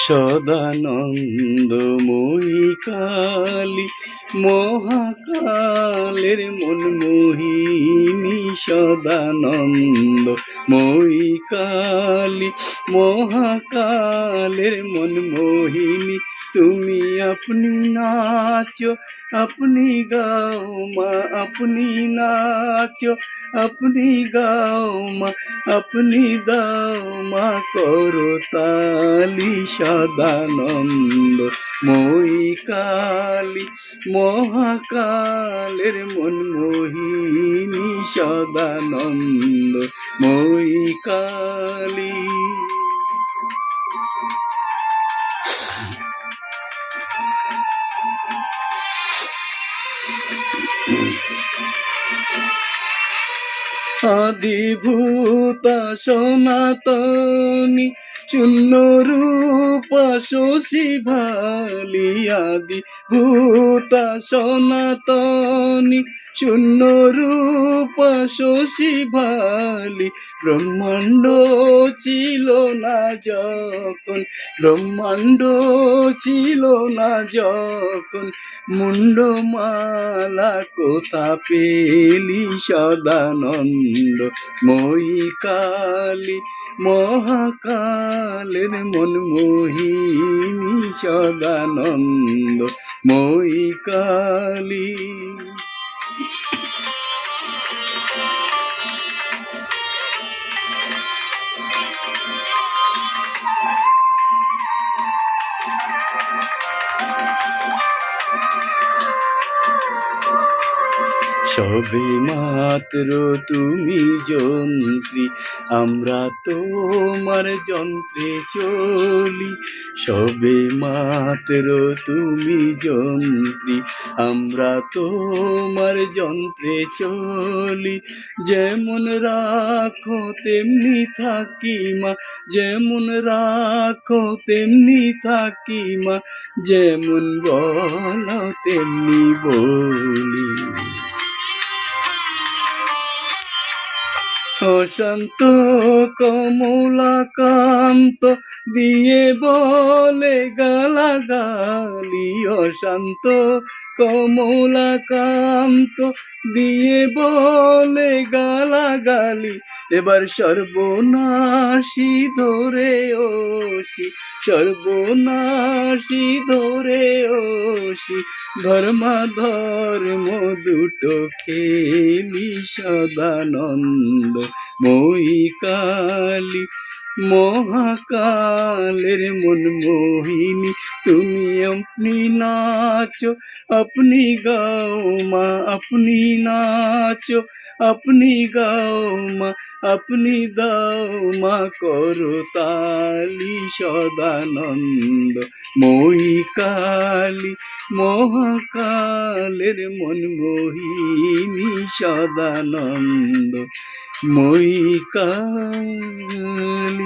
সদানন্দময়ী কালী মহাকালের মনমোহিনী, সদানন্দময়ী কালী মহাকালের মনমোহিনী। তুমি আপনি নাচো আপনি গাও মা, আপনি নাচো আপনি গাও মা, আপনি দাও মা করতালি। সদানন্দময়ী কালী মহাকালের মনমোহিনী, সদানন্দময়ী কালী। আদিভূতা সনাতনী শূন্য রূপা শশী ভালি, আদিভূতা সনাতনী শূন্য রূপা শশী ভালি। ব্রহ্মাণ্ড ছিল না যখন, ব্রহ্মাণ্ড ছিল না যখন, মুন্ডমালা কোথা পেলি। সদানন্দময়ী কালী মহাকালের মনমোহিনী, সদানন্দময়ী কালী। সবে মাত্র তুমি যন্ত্রী, আমরা তোমার যন্ত্রে চলি। সবে মাত্র তুমি যন্ত্রী, আমরা তোমার যন্ত্রে চলি। যেমন রাখো তেমনি থাকি মা, যেমন রাখো তেমনি থাকি মা, যেমন বলো তেমনি বলি। অশান্ত কমলাকান্ত দিয়ে বলে গালাগালি, অশান্ত কমলাকান্ত দিয়ে বলে গালাগালি। এবার সর্বনাশী ধরে ওসি, সর্বনাশী ধরে ওসি, ধর্মাধর্ম দুটো খেলি। সদানন্দময়ী কালী মহাকালের মনমোহিনী। তুমি আপনি নাচো আপনি গাও মা, আপনি নাচো আপনি গাও মা, আপনি দাও মা করতালি। সদানন্দময়ী কালী মহাকালের মনমোহিনী, সদানন্দময়ী কালী।